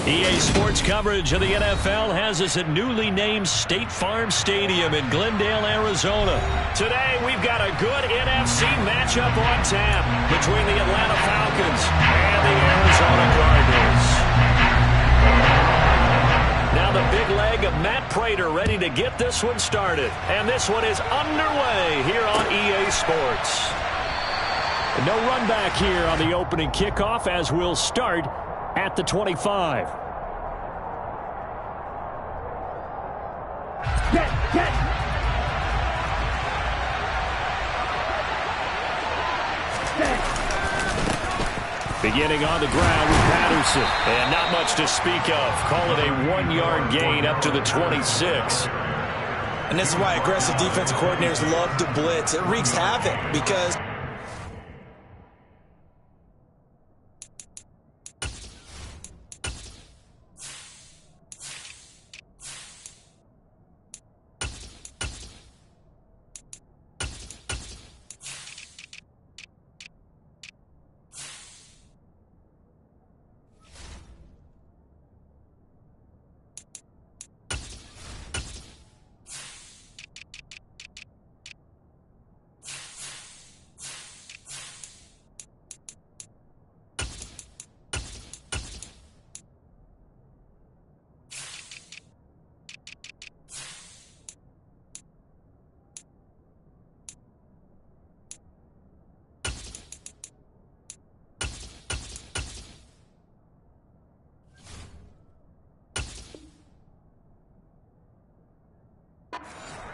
EA Sports coverage of the NFL has us at newly named State Farm Stadium in Glendale, Arizona. Today, we've got a good NFC matchup on tap between the Atlanta Falcons and the Arizona Cardinals. Now the big leg of Matt Prater ready to get this one started. And this one is underway here on EA Sports. No run back here on the opening kickoff as we'll start at the 25. Beginning on the ground with Patterson. And not much to speak of. Call it a 1-yard gain up to the 26. And this is why aggressive defensive coordinators love to blitz. It wreaks havoc because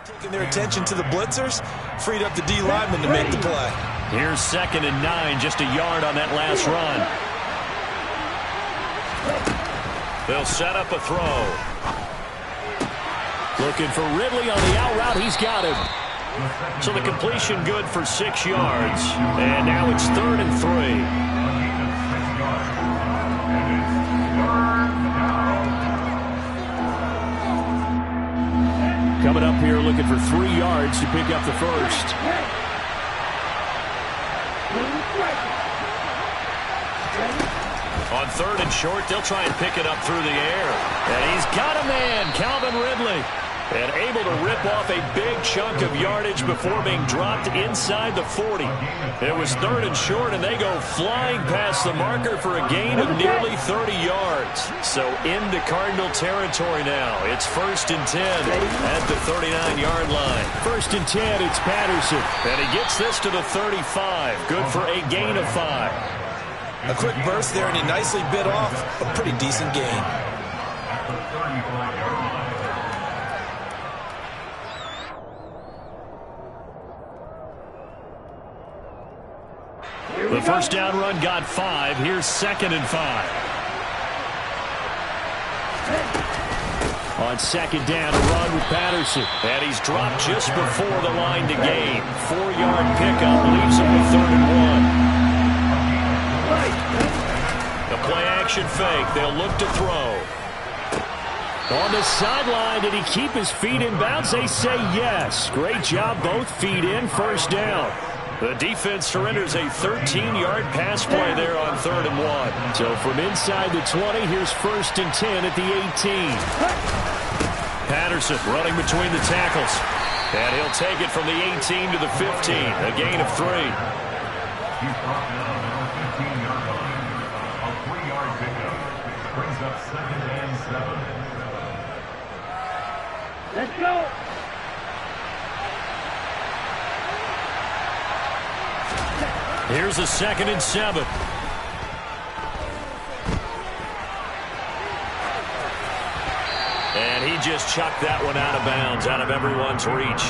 taking their attention to the blitzers, freed up the D lineman to make the play. Here's 2nd and 9, just a yard on that last run. They'll set up a throw. Looking for Ridley on the out route. He's got him. So the completion good for 6 yards. And now it's 3rd and 3. Coming up here looking for 3 yards to pick up the first. On 3rd and short, they'll try and pick it up through the air. And he's got a man, Calvin Ridley. And able to rip off a big chunk of yardage before being dropped inside the 40. It was 3rd and short, and they go flying past the marker for a gain of nearly 30 yards. So into Cardinal territory now. It's 1st and 10 at the 39-yard line. 1st and 10, it's Patterson. And he gets this to the 35. Good for a gain of 5. A quick burst there, and he nicely bit off a pretty decent gain. The first down run got 5. Here's 2nd and 5. On 2nd down, a run with Patterson. And he's dropped just before the line to gain. 4-yard pickup leaves him with 3rd and 1. The play-action fake. They'll look to throw. On the sideline, did he keep his feet in bounds? They say yes. Great job, both feet in, 1st down. The defense surrenders a 13-yard pass play there on 3rd and 1. So from inside the 20, here's 1st and 10 at the 18. Patterson running between the tackles. And he'll take it from the 18 to the 15, a gain of 3. A 3-yard pickup brings up 2nd and 7. Let's go. Here's a 2nd and 7. And he just chucked that one out of bounds, out of everyone's reach.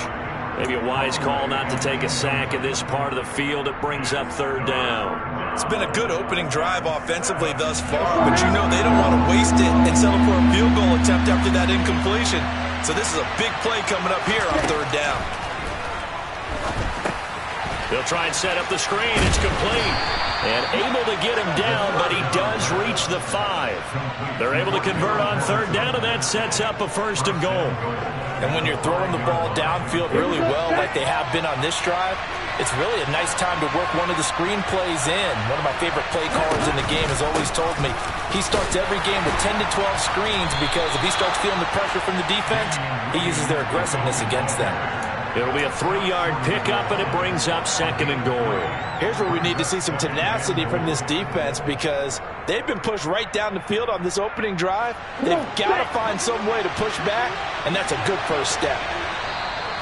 Maybe a wise call not to take a sack in this part of the field. It brings up 3rd down. It's been a good opening drive offensively thus far, but you know they don't want to waste it and settle for a field goal attempt after that incompletion. So this is a big play coming up here on 3rd down. They'll try and set up the screen. It's complete. And able to get him down, but he does reach the 5. They're able to convert on 3rd down, and that sets up a 1st and goal. And when you're throwing the ball downfield really well like they have been on this drive, It's really a nice time to work one of the screen plays in. One of my favorite play callers in the game has always told me he starts every game with 10 to 12 screens because if he starts feeling the pressure from the defense, he uses their aggressiveness against them. It'll be a 3-yard pickup, and it brings up 2nd and goal. Here's where we need to see some tenacity from this defense because they've been pushed right down the field on this opening drive. They've got to find some way to push back, and that's a good first step.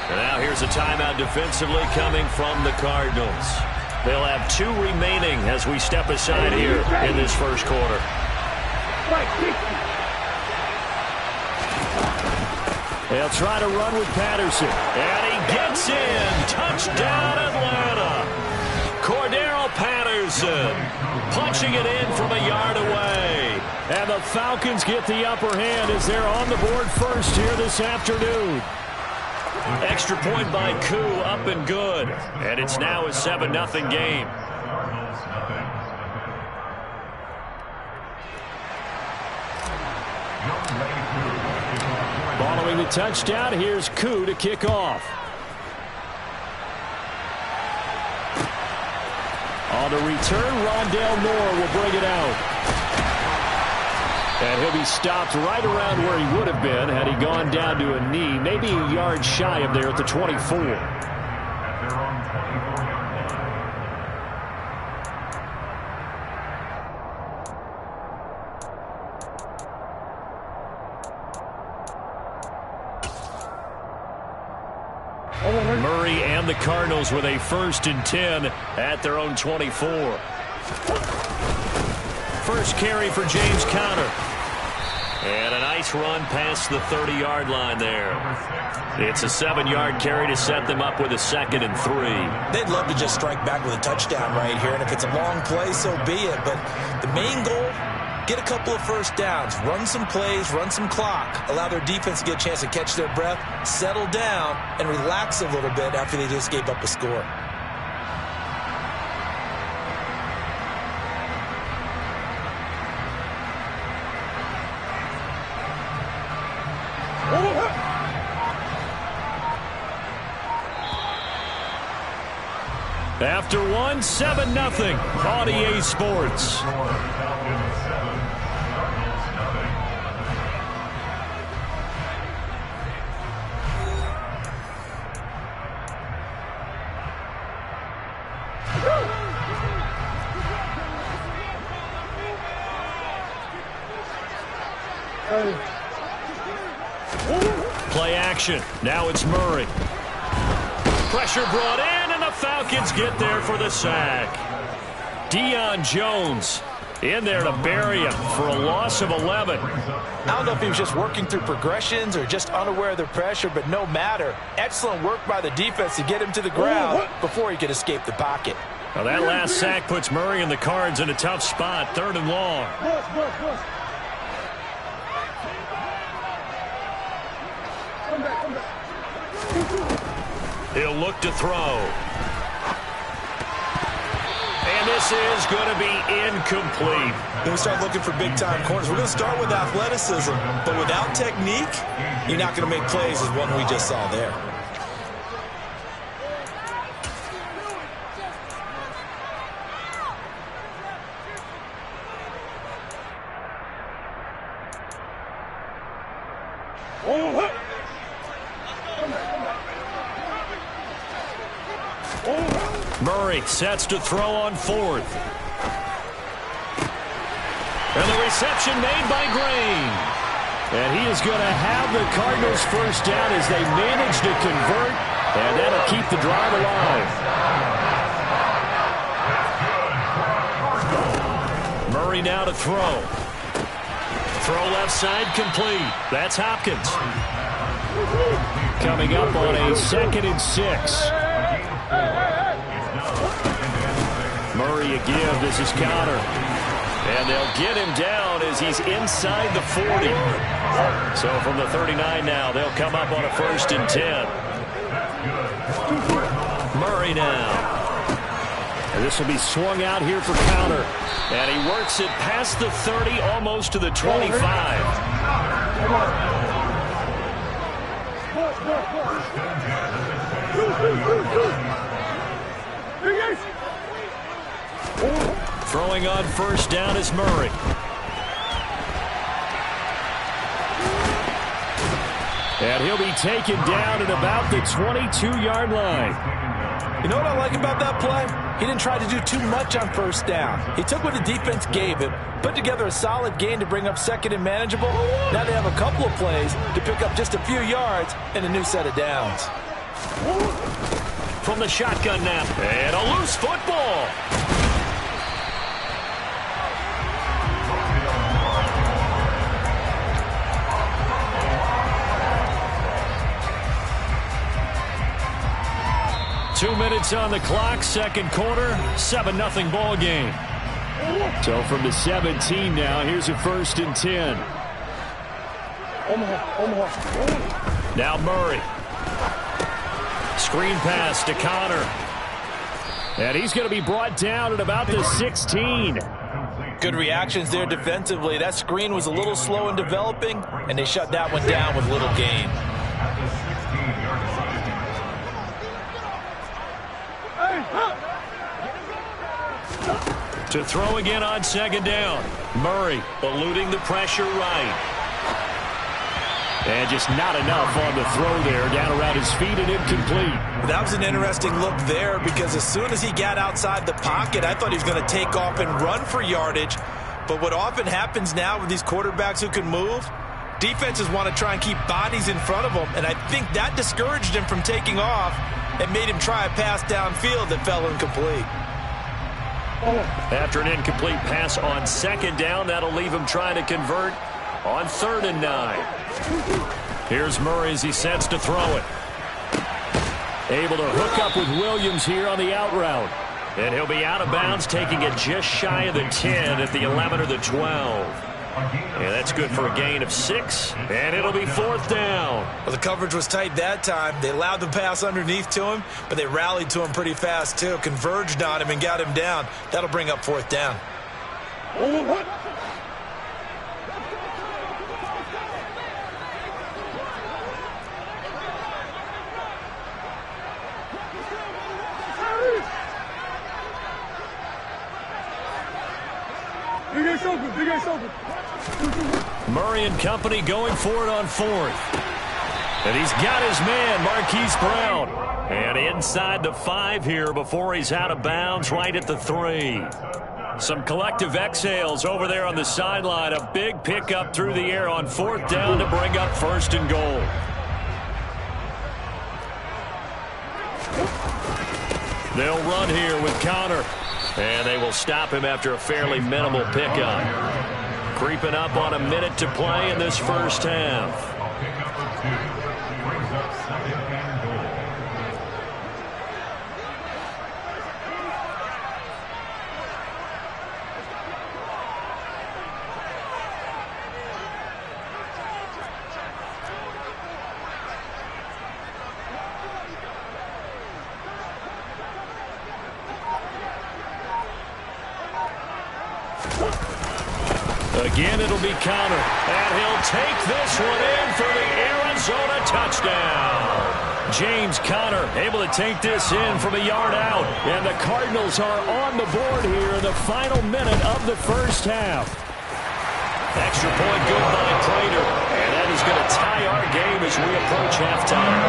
And now here's a timeout defensively coming from the Cardinals. They'll have 2 remaining as we step aside here in this first quarter. They'll try to run with Patterson. And he gets in. Touchdown, Atlanta. Cordero Patterson punching it in from a yard away. And the Falcons get the upper hand as they're on the board first here this afternoon. Extra point by Koo, up and good. And it's now a 7-0 game. Following the touchdown, here's Koo to kick off. On the return, Rondale Moore will bring it out. And he'll be stopped right around where he would have been had he gone down to a knee, maybe a yard shy of there at the 24. Murray and the Cardinals with a 1st and 10 at their own 24. First carry for James Conner. And a nice run past the 30-yard line there. It's a 7-yard carry to set them up with a 2nd and 3. They'd love to just strike back with a touchdown right here, and if it's a long play, so be it. But the main goal, get a couple of first downs, run some plays, run some clock, allow their defense to get a chance to catch their breath, settle down, and relax a little bit after they just gave up a score. After 7-0 on EA Sports. Play action. Now it's Murray. Pressure brought in, and the Falcons get there for the sack. Deion Jones in there to bury him for a loss of 11. I don't know if he was just working through progressions or just unaware of the pressure, but no matter. Excellent work by the defense to get him to the ground before he could escape the pocket. Now that last sack puts Murray and the Cards in a tough spot, 3rd and long. He'll look to throw. And this is going to be incomplete. When we start looking for big-time corners, we're going to start with athleticism, but without technique, you're not going to make plays as one we just saw there. Murray sets to throw on 4th. And the reception made by Green. And he is going to have the Cardinals first down as they manage to convert. And that'll keep the drive alive. Murray now to throw. Throw left side complete. That's Hopkins. Coming up on a 2nd and 6. Murray a give. This is Conner. And they'll get him down as he's inside the 40. So from the 39 now, they'll come up on a 1st and 10. Murray now. And this will be swung out here for Conner. And he works it past the 30, almost to the 25. Throwing on first down is Murray. And he'll be taken down at about the 22-yard line. You know what I like about that play? He didn't try to do too much on first down. He took what the defense gave him, put together a solid gain to bring up second and manageable. Now they have a couple of plays to pick up just a few yards and a new set of downs. From the shotgun now. And a loose football. Two minutes on the clock, second quarter, 7-0 ball game. So from the 17 now, here's a 1st and 10. Now Murray. Screen pass to Connor. And he's going to be brought down at about the 16. Good reactions there defensively. That screen was a little slow in developing, and they shut that one down with little gain. To throw again on second down. Murray eluding the pressure right. And just not enough on the throw there. Down around his feet and incomplete. That was an interesting look there because as soon as he got outside the pocket, I thought he was going to take off and run for yardage. But what often happens now with these quarterbacks who can move, defenses want to try and keep bodies in front of them. And I think that discouraged him from taking off and made him try a pass downfield that fell incomplete. After an incomplete pass on second down, that'll leave him trying to convert on 3rd and 9. Here's Murray as he sets to throw it. Able to hook up with Williams here on the out route. And he'll be out of bounds, taking it just shy of the 10 at the 11 or the 12. And that's good for a gain of 6, and it'll be 4th down. Well, the coverage was tight that time. They allowed the pass underneath to him, but they rallied to him pretty fast, too. Converged on him and got him down. That'll bring up 4th down. Murray and company going for it on 4th. And he's got his man, Marquise Brown. And inside the 5 here before he's out of bounds right at the 3. Some collective exhales over there on the sideline. A big pickup through the air on 4th down to bring up 1st and goal. They'll run here with Connor. And they will stop him after a fairly minimal pickup. Creeping up on a minute to play in this first half. Again, it'll be Connor. And he'll take this one in for the Arizona touchdown. James Conner able to take this in from a yard out. And the Cardinals are on the board here in the final minute of the first half. Extra point good by Prater. And that is going to tie our game as we approach halftime.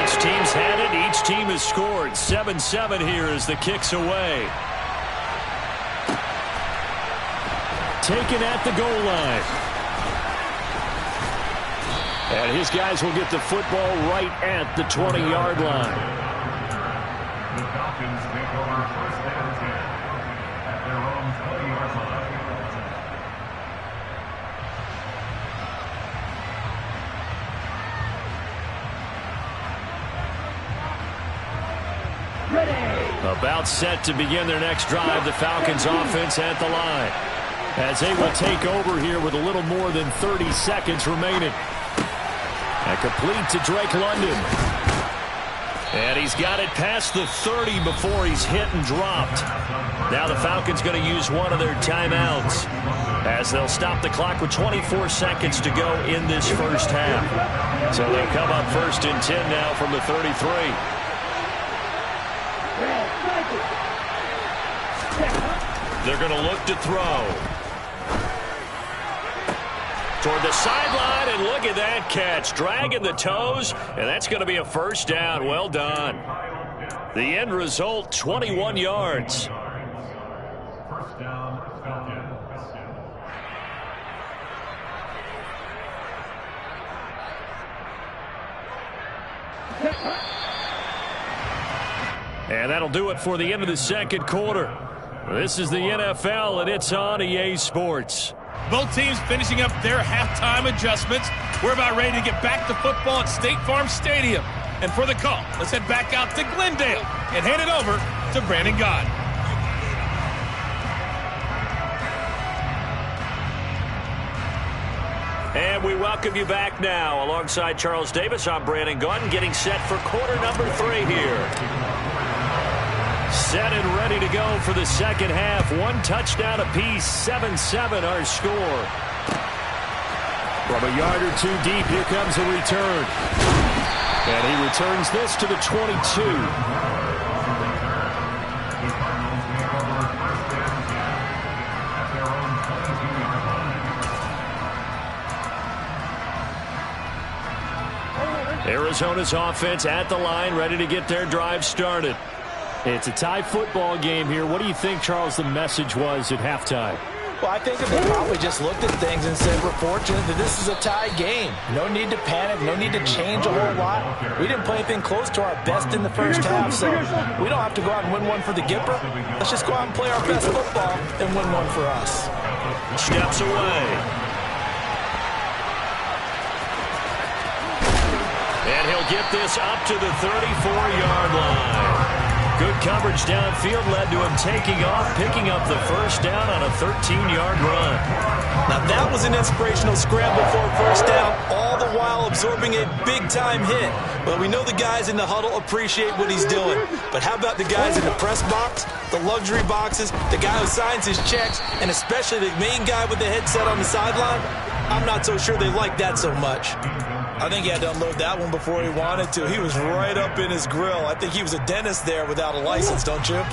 Each team's had it. Each team has scored. 7-7 here as the kick's away. Taken at the goal line. And his guys will get the football right at the 20-yard line. The Falcons take over 1st and 10 at their own 20-yard line. About set to begin their next drive. The Falcons offense at the line. As they will take over here with a little more than 30 seconds remaining. And complete to Drake London. And he's got it past the 30 before he's hit and dropped. Now the Falcons going to use one of their timeouts as they'll stop the clock with 24 seconds to go in this first half. So they'll come up 1st and 10 now from the 33. They're going to look to throw. Toward the sideline, and look at that catch. Dragging the toes, and that's going to be a first down. Well done. The end result, 21 yards. First down, Falcons. And that'll do it for the end of the second quarter. This is the NFL, and it's on EA Sports. Both teams finishing up their halftime adjustments. We're about ready to get back to football at State Farm Stadium. And for the call, let's head back out to Glendale and hand it over to Brandon Gott. And we welcome you back now. Alongside Charles Davis, I'm Brandon Gott, getting set for quarter number 3 here. Set and ready to go for the second half. One touchdown apiece, 7-7 our score. From a yard or two deep, here comes a return. And he returns this to the 22. Arizona's offense at the line, ready to get their drive started. It's a tie football game here. What do you think, Charles, the message was at halftime? Well, I think that they probably just looked at things and said, we're fortunate that this is a tie game. No need to panic. No need to change a whole lot. We didn't play anything close to our best in the first half, so we don't have to go out and win one for the Gipper. Let's just go out and play our best football and win one for us. Steps away. And he'll get this up to the 34-yard line. Good coverage downfield led to him taking off, picking up the first down on a 13-yard run. Now that was an inspirational scramble for a first down, all the while absorbing a big-time hit. Well, we know the guys in the huddle appreciate what he's doing. But how about the guys in the press box, the luxury boxes, the guy who signs his checks, and especially the main guy with the headset on the sideline? I'm not so sure they like that so much. I think he had to unload that one before he wanted to. He was right up in his grill. I think he was a dentist there without a license, don't you?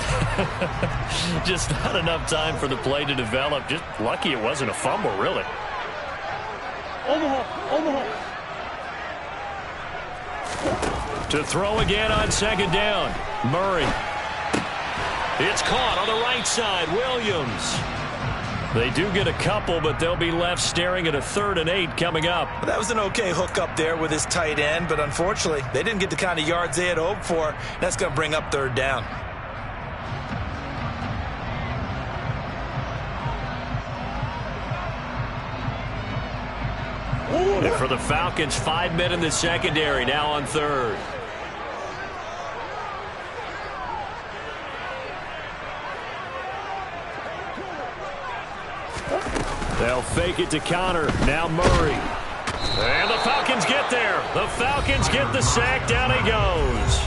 Just not enough time for the play to develop. Just lucky it wasn't a fumble, really. To throw again on second down. Murray. It's caught on the right side. Williams. They do get a couple, but they'll be left staring at a 3rd and 8 coming up. Well, that was an okay hook up there with his tight end, but unfortunately, they didn't get the kind of yards they had hoped for. That's going to bring up 3rd down. And for the Falcons, 5 men in the secondary, now on 3rd. They'll fake it to Connor. Now Murray. And the Falcons get there. The Falcons get the sack. Down he goes.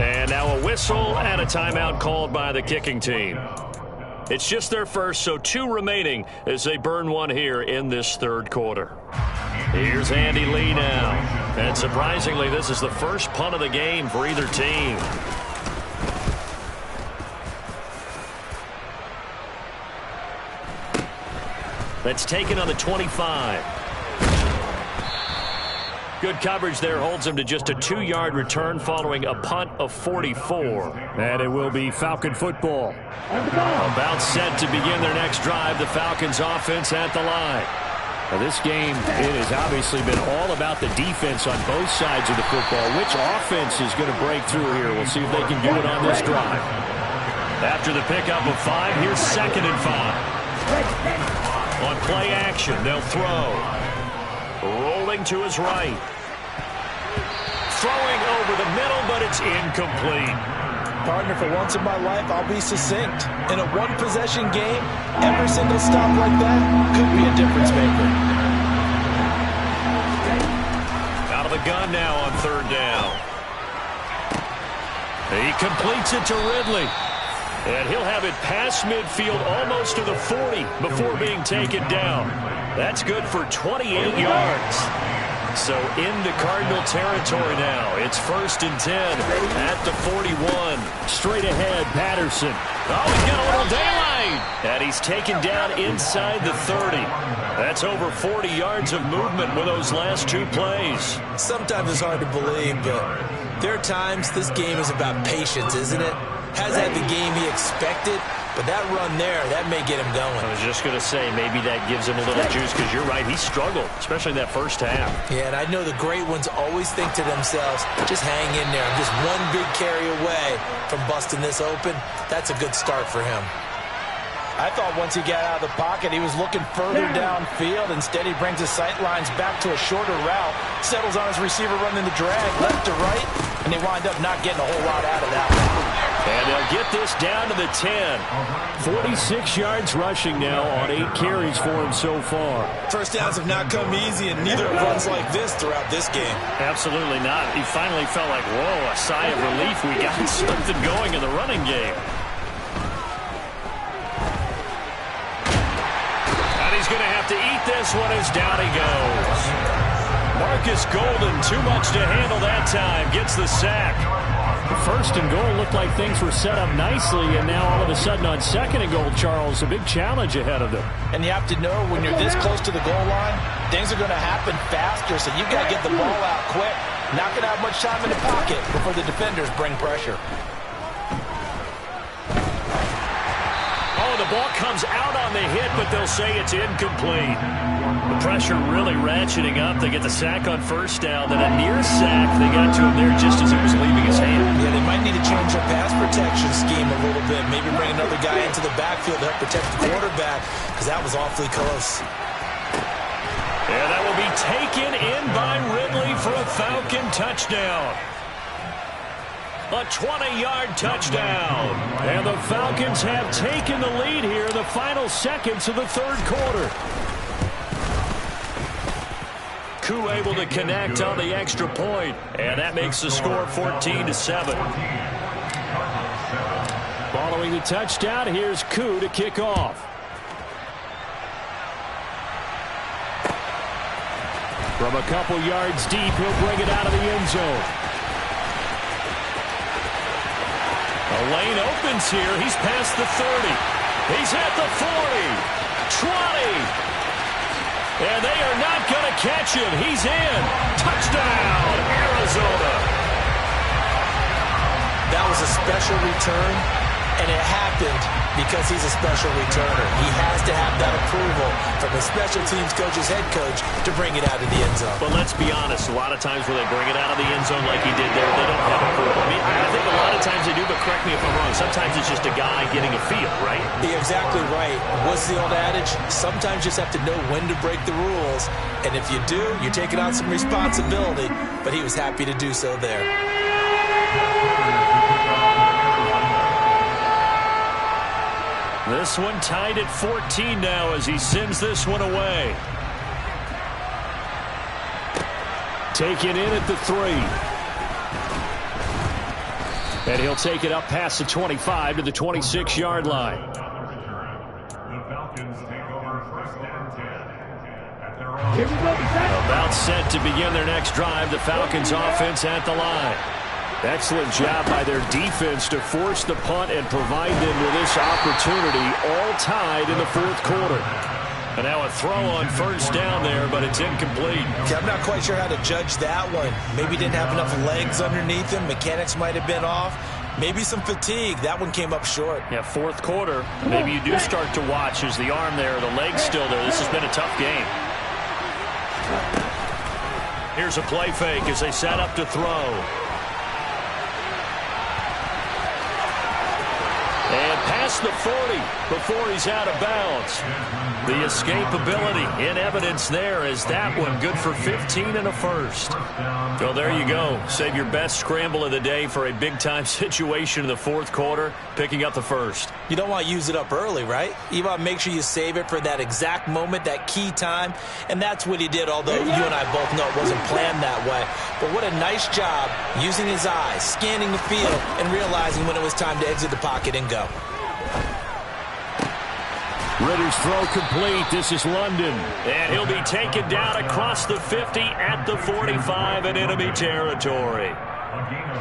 And now a whistle and a timeout called by the kicking team. It's just their first, so 2 remaining as they burn one here in this 3rd quarter. Here's Andy Lee now. And surprisingly, this is the first punt of the game for either team. That's taken on the 25. Good coverage there holds him to just a 2-yard return following a punt of 44. And it will be Falcon football. About set to begin their next drive. The Falcons offense at the line. Now this game, it has obviously been all about the defense on both sides of the football. Which offense is going to break through here? We'll see if they can do it on this drive. After the pickup of 5, here's 2nd and 5. On play action, they'll throw. Rolling to his right. Throwing over the middle, but it's incomplete. Partner, for once in my life, I'll be succinct. In a one-possession game, every single stop like that could be a difference maker. Out of the gun now on 3rd down. He completes it to Ridley. And he'll have it past midfield almost to the 40 before being taken down. That's good for 28 yards. So into Cardinal territory now. It's 1st and 10 at the 41. Straight ahead, Patterson. Oh, he's got a little daylight. And he's taken down inside the 30. That's over 40 yards of movement with those last 2 plays. Sometimes it's hard to believe, but there are times this game is about patience, isn't it? Has had the game he expected, but that run there, that may get him going. I was just going to say, maybe that gives him a little juice, because you're right, he struggled, especially in that first half. Yeah, and I know the great ones always think to themselves, just hang in there. I'm just one big carry away from busting this open. That's a good start for him. I thought once he got out of the pocket, he was looking further downfield. Instead, he brings his sight lines back to a shorter route, settles on his receiver running the drag left to right, and they wind up not getting a whole lot out of that one. And they'll get this down to the 10. 46 yards rushing now on 8 carries for him so far. First downs have not come easy, and neither have runs like this throughout this game. Absolutely not. He finally felt like, whoa, a sigh of relief. We got something going in the running game. And he's going to have to eat this one as down he goes. Marcus Golden, too much to handle that time, gets the sack. First and goal looked like things were set up nicely, and now all of a sudden on 2nd and goal, Charles, a big challenge ahead of them. And you have to know when you're this close to the goal line, things are going to happen faster, so you've got to get the ball out quick. Not going to have much time in the pocket before the defenders bring pressure. Oh, the ball comes out on the hit, but they'll say it's incomplete. The pressure really ratcheting up. They get the sack on first down, then a near sack. They got to him there just as it was leaving his hand. Yeah, they might need to change their pass protection scheme a little bit. Maybe bring another guy into the backfield to help protect the quarterback, because that was awfully close. And that will be taken in by Ridley for a Falcon touchdown. A 20-yard touchdown. And the Falcons have taken the lead here in the final seconds of the 3rd quarter. Koo able to connect on the extra point, and that makes the score 14-7. Following the touchdown, here's Koo to kick off. From a couple yards deep, he'll bring it out of the end zone. A lane opens here. He's past the 30. He's at the 40. 20. And they are not going to catch him. He's in. Touchdown, Arizona. That was a special return, and it happened because he's a special returner. He has to have that approval from his special teams coach's head coach to bring it out of the end zone. But let's be honest, a lot of times when they bring it out of the end zone like he did there, they don't have approval. I mean, I think a lot of times they do, but correct me if I'm wrong. Sometimes it's just a guy getting a feel, right? You're exactly right. What's the old adage? Sometimes you just have to know when to break the rules. And if you do, you're taking on some responsibility. But he was happy to do so there. This one tied at 14 now as he sends this one away. Taken in at the 3. And he'll take it up past the 25 to the 26-yard line. The Falcons take over 1st and 10 at their own. About set to begin their next drive. The Falcons offense at the line. Excellent job by their defense to force the punt and provide them with this opportunity, all tied in the 4th quarter. And now a throw on first down there, but it's incomplete. Okay, I'm not quite sure how to judge that one. Maybe didn't have enough legs underneath him. Mechanics might have been off. Maybe some fatigue. That one came up short. Yeah, 4th quarter. Maybe you do start to watch. Is the arm there, the leg's still there? This has been a tough game. Here's a play fake as they set up to throw. And past the 40 before he's out of bounds. The escapability in evidence there is that one good for 15 and a first. Well, there you go. Save your best scramble of the day for a big-time situation in the 4th quarter, picking up the first. You don't want to use it up early, right? You want to make sure you save it for that exact moment, that key time. And that's what he did, although you and I both know it wasn't planned that way. But what a nice job using his eyes, scanning the field, and realizing when it was time to exit the pocket and go. Ritter's throw complete. This is London. And he'll be taken down across the 50 at the 45 in enemy territory.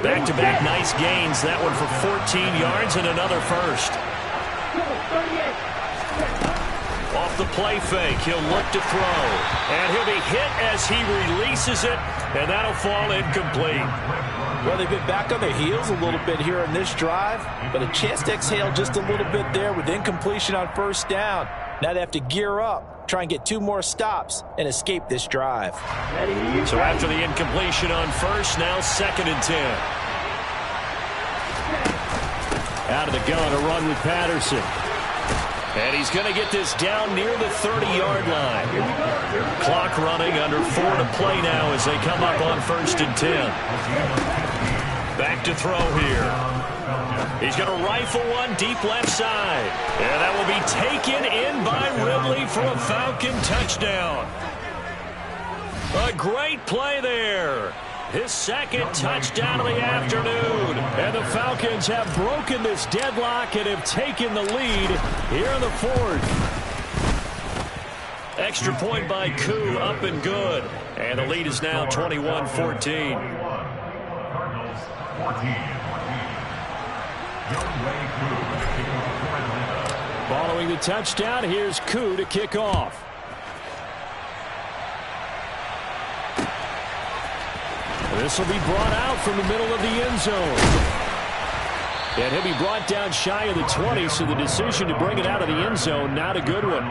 Back-to-back nice gains. That one for 14 yards and another first. Off the play fake, he'll look to throw. And he'll be hit as he releases it, and that'll fall incomplete. Well, they've been back on their heels a little bit here in this drive, but a chance to exhale just a little bit there with incompletion on first down. Now they have to gear up, try and get 2 more stops, and escape this drive. So after the incompletion on first, now 2nd and 10. Out of the gun, a run with Patterson. And he's going to get this down near the 30-yard line. Clock running, under 4 to play now as they come up on 1st and 10. Back to throw here. He's going to rifle one deep left side. And that will be taken in by Ridley for a Falcon touchdown. A great play there. His 2nd touchdown of the afternoon. And the Falcons have broken this deadlock and have taken the lead here in the 4th. Extra point by Koo, up and good. And the lead is now 21-14. Following the touchdown, here's Koo to kick off. This will be brought out from the middle of the end zone. And he'll be brought down shy of the 20, so the decision to bring it out of the end zone, not a good one.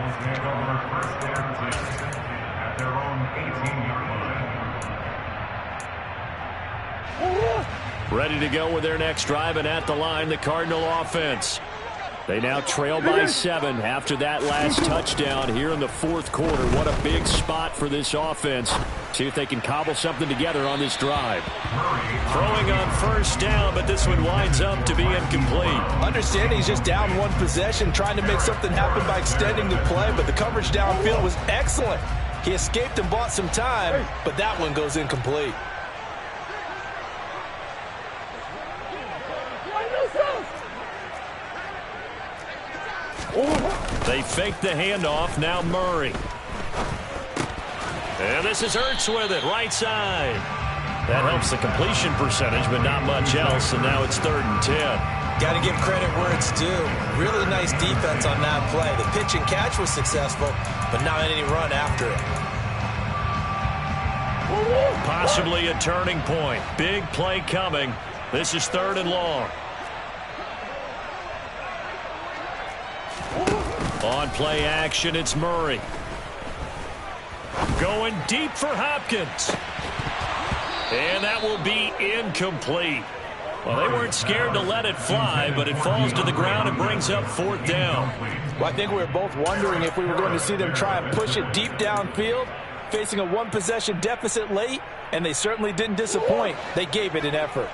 Ready to go with their next drive, and at the line, the Cardinal offense. They now trail by 7 after that last touchdown here in the 4th quarter. What a big spot for this offense. See if they can cobble something together on this drive. Throwing on first down, but this one winds up to be incomplete. Understanding he's just down 1 possession, trying to make something happen by extending the play, but the coverage downfield was excellent. He escaped and bought some time, but that one goes incomplete. They fake the handoff. Now Murray. And this is Ertz with it, right side. That helps the completion percentage, but not much else. And now it's 3rd and 10. Got to give credit where it's due. Really nice defense on that play. The pitch and catch was successful, but not any run after it. Possibly a turning point. Big play coming. This is 3rd and long. On play action, it's Murray. Going deep for Hopkins. And that will be incomplete. Well, they weren't scared to let it fly, but it falls to the ground and brings up 4th down. Well, I think we were both wondering if we were going to see them try and push it deep downfield, facing a 1-possession deficit late, and they certainly didn't disappoint. They gave it an effort.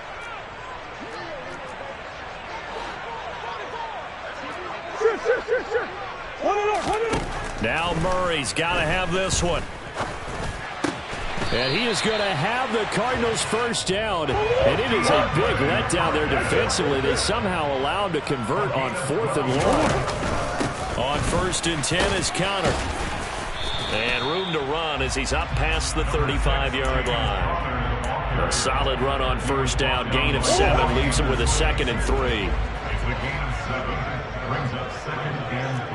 Now Murray's got to have this one. And he is going to have the Cardinals first down. And it is a big letdown there defensively. They somehow allowed him to convert on 4th and long. On 1st and 10 is Connor. And room to run as he's up past the 35-yard line. A solid run on first down. Gain of 7 leaves him with a 2nd and 3. It's a gain of 7. Brings up 2nd and 3.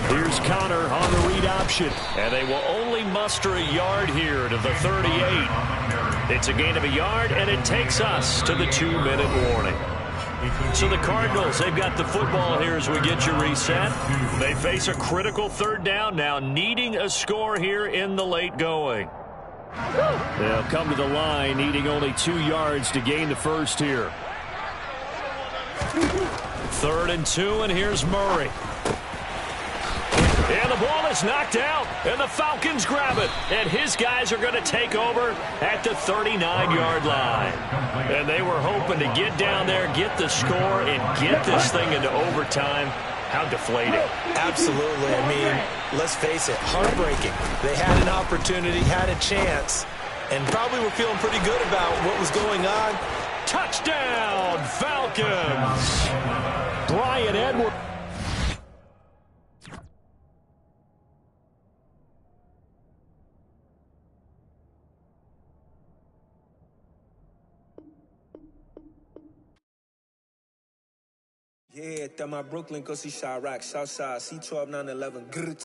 Here's Connor on the read option. And they will only muster a yard here to the 38. It's a gain of a yard, and it takes us to the 2-minute warning. So the Cardinals, they've got the football here as we get you reset. They face a critical 3rd down now, needing a score here in the late going. They'll come to the line, needing only 2 yards to gain the first here. 3rd and 2, and here's Murray. And the ball is knocked out, and the Falcons grab it. And his guys are going to take over at the 39-yard line. And they were hoping to get down there, get the score, and get this thing into overtime. How deflating. Absolutely. I mean, let's face it, heartbreaking. They had an opportunity, had a chance, and probably were feeling pretty good about what was going on. Touchdown, Falcons! Brian Edwards. Yeah, that my Brooklyn go see Chirac, Southside, C12 911.